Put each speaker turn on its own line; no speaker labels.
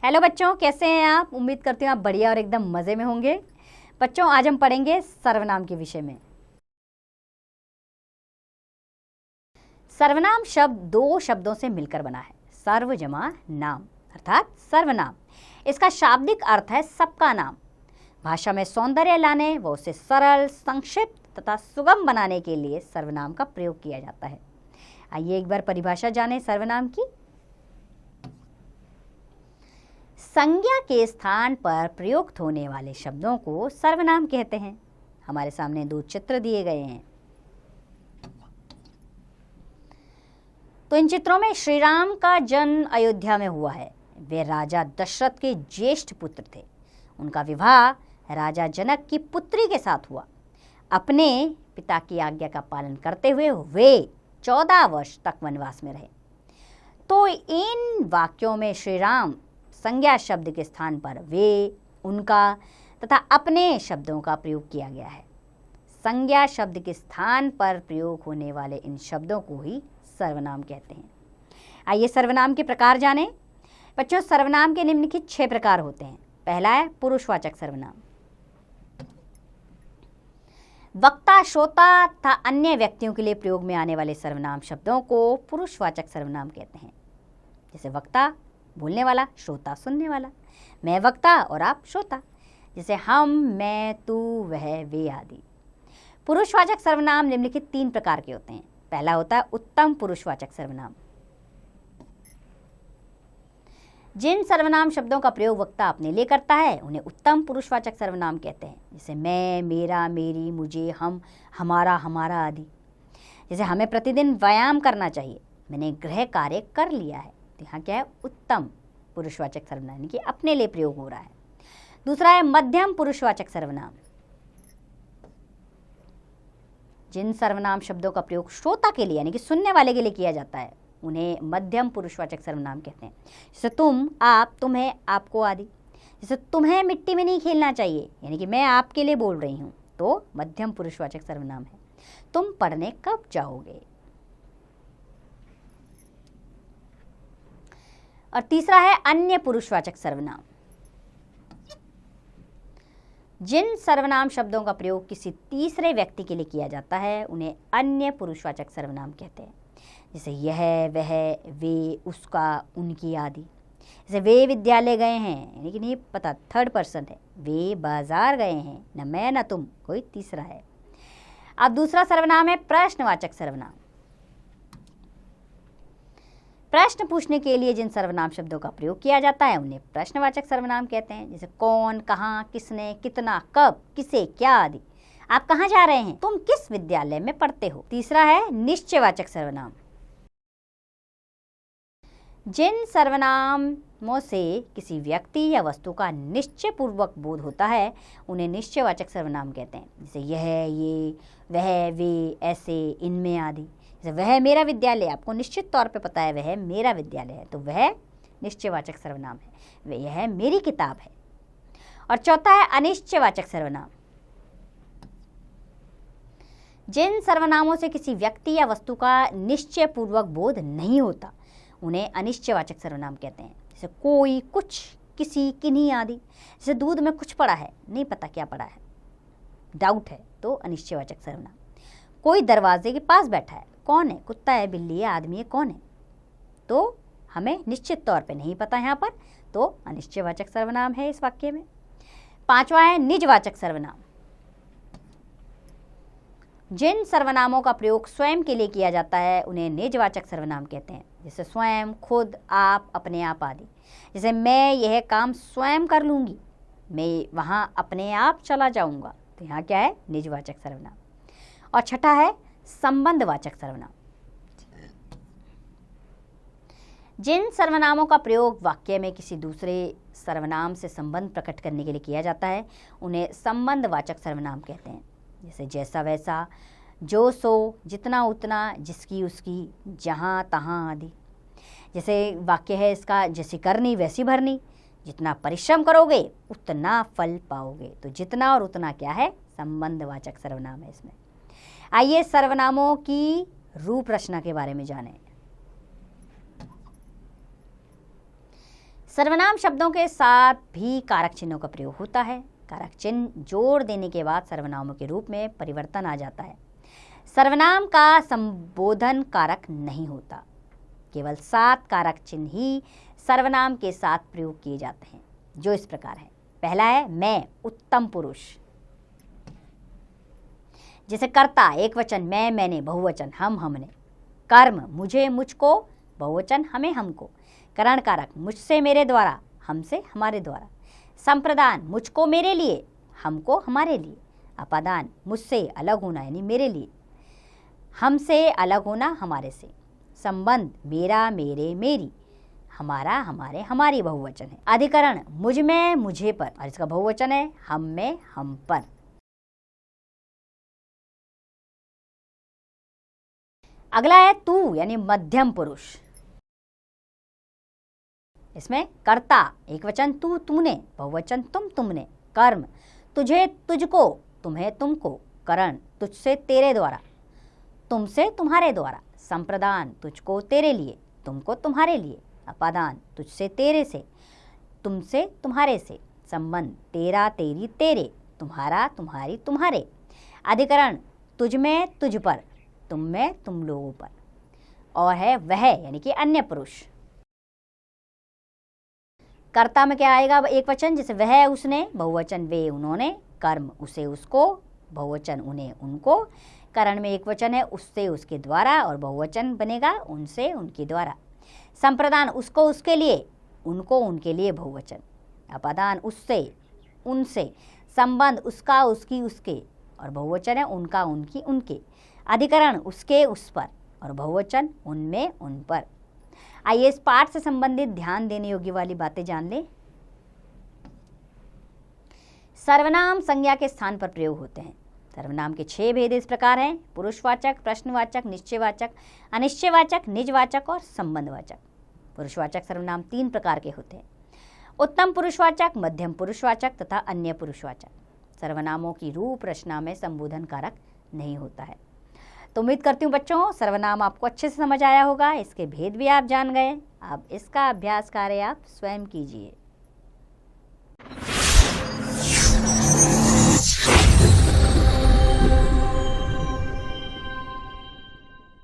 Hello बच्चों, कैसे हैं आप? उम्मीद करती हूँ आप बढ़िया और एकदम मज़े में होंगे। बच्चों, आज हम पढ़ेंगे सर्वनाम के विषय में। सर्वनाम शब्द दो शब्दों से मिलकर बना है, सर्व जमा नाम अर्थात सर्वनाम। इसका शाब्दिक अर्थ है सबका नाम। भाषा में सौंदर्य लाने व उसे सरल, संक्षिप्त तथा सुगम बनाने के लिए सर्वनाम का प्रयोग किया जाता है। आइए एक बार परिभाषा जानें सर्वनाम की। संज्ञा के स्थान पर प्रयुक्त होने वाले शब्दों को सर्वनाम कहते हैं। हमारे सामने दो चित्र दिए गए हैं, तो इन चित्रों में श्री राम का जन्म अयोध्या में हुआ है। वे राजा दशरथ के ज्येष्ठ पुत्र थे। उनका विवाह राजा जनक की पुत्री के साथ हुआ। अपने पिता की आज्ञा का पालन करते हुए वे 14 वर्ष तक वनवास में रहे। तो इन वाक्यों में श्री राम संज्ञा शब्द के स्थान पर वे, उनका तथा अपने शब्दों का प्रयोग किया गया है। संज्ञा शब्द के स्थान पर प्रयोग होने वाले इन शब्दों को ही सर्वनाम कहते हैं। आइए सर्वनाम के प्रकार जानें। बच्चों, सर्वनाम के निम्नलिखित 6 प्रकार होते हैं। पहला है पुरुषवाचक सर्वनाम। वक्ता, श्रोता तथा अन्य व्यक्तियों के लिए प्रयोग में आने वाले सर्वनाम शब्दों को पुरुषवाचक सर्वनाम कहते हैं। जैसे वक्ता बोलने वाला, श्रोता सुनने वाला। मैं वक्ता और आप श्रोता। जैसे हम, मैं, तू, वह, वे आदि। पुरुषवाचक सर्वनाम निम्नलिखित 3 प्रकार के होते हैं। पहला होता है उत्तम पुरुषवाचक सर्वनाम। जिन सर्वनाम शब्दों का प्रयोग वक्ता अपने लिए करता है उन्हें उत्तम पुरुषवाचक सर्वनाम कहते हैं। जैसे मैं, मेरा, मेरी, मुझे, हम, हमारा, हमारा आदि। जैसे हमें प्रतिदिन व्यायाम करना चाहिए, मैंने गृह कार्य कर लिया है। तो यहाँ क्या है? उत्तम पुरुषवाचक सर्वनाम, यानी कि अपने लिए प्रयोग हो रहा है। दूसरा है मध्यम पुरुषवाचक सर्वनाम। जिन सर्वनाम शब्दों का प्रयोग श्रोता के लिए यानी कि सुनने वाले के लिए किया जाता है उन्हें मध्यम पुरुषवाचक सर्वनाम कहते हैं। जैसे तुम, आप, तुम्हें, आपको आदि। जैसे तुम्हें मिट्टी में नहीं खेलना चाहिए, यानी कि मैं आपके लिए बोल रही हूँ, तो मध्यम पुरुषवाचक सर्वनाम है। तुम पढ़ने कब जाओगे? और तीसरा है अन्य पुरुषवाचक सर्वनाम। जिन सर्वनाम शब्दों का प्रयोग किसी तीसरे व्यक्ति के लिए किया जाता है उन्हें अन्य पुरुषवाचक सर्वनाम कहते हैं। जैसे यह, वह, वे, उसका, उनकी आदि। जैसे वे विद्यालय गए हैं, यानी कि नहीं पता, थर्ड पर्सन है। वे बाजार गए हैं, न मैं न तुम, कोई तीसरा है। अब दूसरा सर्वनाम है प्रश्नवाचक सर्वनाम। प्रश्न पूछने के लिए जिन सर्वनाम शब्दों का प्रयोग किया जाता है उन्हें प्रश्नवाचक सर्वनाम कहते हैं। जैसे कौन, कहाँ, किसने, कितना, कब, किसे, क्या आदि। आप कहाँ जा रहे हैं? तुम किस विद्यालय में पढ़ते हो? तीसरा है निश्चयवाचक सर्वनाम। जिन सर्वनामों से किसी व्यक्ति या वस्तु का निश्चय पूर्वक बोध होता है उन्हें निश्चयवाचक सर्वनाम कहते हैं। जैसे यह, ये, वह, वे, ऐसे, इनमें आदि। वह मेरा विद्यालय, आपको निश्चित तौर पे पता है वह मेरा विद्यालय है, तो वह निश्चयवाचक सर्वनाम है। वह यह मेरी किताब है। और चौथा है अनिश्चयवाचक सर्वनाम। जिन सर्वनामों से किसी व्यक्ति या वस्तु का निश्चय पूर्वक बोध नहीं होता उन्हें अनिश्चयवाचक सर्वनाम कहते हैं। जैसे कोई, कुछ, किसी, किन्हीं आदि। जैसे दूध में कुछ पड़ा है, नहीं पता क्या पड़ा है, डाउट है, तो अनिश्चयवाचक सर्वनाम। कोई दरवाजे के पास बैठा है, कौन है? कुत्ता है, बिल्ली है, आदमी है, कौन है? तो हमें निश्चित तौर पे नहीं पता यहाँ पर, तो अनिश्चयवाचक सर्वनाम है इस वाक्य में। पांचवा है निजवाचक सर्वनाम। जिन सर्वनामों का प्रयोग स्वयं के लिए किया जाता है उन्हें निजवाचक सर्वनाम कहते हैं। जैसे स्वयं, खुद, आप, अपने आप आदि। जैसे मैं यह काम स्वयं कर लूँगी, मैं वहाँ अपने आप चला जाऊँगा, तो यहाँ क्या है? निजवाचक सर्वनाम। और छठा है संबंधवाचक सर्वनाम। जिन सर्वनामों का प्रयोग वाक्य में किसी दूसरे सर्वनाम से संबंध प्रकट करने के लिए किया जाता है उन्हें संबंधवाचक सर्वनाम कहते हैं। जैसे जैसा वैसा, जो सो, जितना उतना, जिसकी उसकी, जहाँ तहाँ आदि। जैसे वाक्य है इसका, जैसी करनी वैसी भरनी, जितना परिश्रम करोगे उतना फल पाओगे। तो जितना और उतना क्या है? संबंधवाचक सर्वनाम है इसमें। आइए सर्वनामों की रूप रचना के बारे में जानें। सर्वनाम शब्दों के साथ भी कारक चिन्हों का प्रयोग होता है। कारक चिन्ह जोड़ देने के बाद सर्वनामों के रूप में परिवर्तन आ जाता है। सर्वनाम का संबोधन कारक नहीं होता। केवल 7 कारक चिन्ह ही सर्वनाम के साथ प्रयोग किए जाते हैं, जो इस प्रकार है। पहला है मैं, उत्तम पुरुष, जैसे कर्ता एक वचन मैं, मैंने, बहुवचन हम, हमने। कर्म मुझे, मुझको, बहुवचन हमें, हमको। करण कारक मुझसे, मेरे द्वारा, हमसे, हमारे द्वारा। संप्रदान मुझको, मेरे लिए, हमको, हमारे लिए। अपादान मुझसे अलग होना यानी मेरे लिए, हमसे अलग होना, हमारे से। संबंध मेरा, मेरे, मेरी, हमारा, हमारे, हमारी बहुवचन है। अधिकरण मुझ में, मुझे पर, और इसका बहुवचन है हम में, हम पर। अगला है तू यानी मध्यम पुरुष। इसमें कर्ता एक वचन तू, तूने, बहुवचन तुम, तुमने। कर्म तुझे, तुझको, तुम्हें, तुमको। करण तुझसे, तेरे द्वारा, तुमसे, तुम्हारे द्वारा। संप्रदान तुझको, तेरे लिए, तुमको, तुम्हारे लिए। अपादान तुझसे, तेरे से, तुमसे, तुम्हारे से। संबंध तेरा, तेरी, तेरे, तुम्हारा, तुम्हारी, तुम्हारे। अधिकरण तुझ में, तुझ पर, तुम में, तुम लोगों पर। और है वह यानी कि अन्य पुरुष। कर्ता में क्या आएगा? एक वचन जैसे वह, उसने, बहुवचन वे, उन्होंने। कर्म उसे, उसको, बहुवचन उन्हें, उनको। करण में एक वचन है उससे, उसके द्वारा, और बहुवचन बनेगा उनसे, उनके द्वारा। संप्रदान उसको, उसके लिए, उनको, उनके लिए, बहुवचन। अपादान उससे, उनसे। संबंध उसका, उसकी, उसके, और बहुवचन है उनका, उनकी, उनके। अधिकरण उसके, उस पर, और बहुवचन उनमें, उन पर। आइए इस पाठ से संबंधित ध्यान देने योग्य वाली बातें जान लें। सर्वनाम संज्ञा के स्थान पर प्रयोग होते हैं। सर्वनाम के 6 भेद इस प्रकार हैं: पुरुषवाचक, प्रश्नवाचक, निश्चयवाचक, अनिश्चयवाचक, निजवाचक और संबंधवाचक। पुरुषवाचक सर्वनाम 3 प्रकार के होते हैं: उत्तम पुरुषवाचक, मध्यम पुरुषवाचक तथा अन्य पुरुषवाचक। सर्वनामों की रूप रचना में संबोधन कारक नहीं होता है। तो उम्मीद करती हूँ बच्चों सर्वनाम आपको अच्छे से समझ आया होगा, इसके भेद भी आप जान गए। अब इसका अभ्यास कार्य आप स्वयं कीजिए।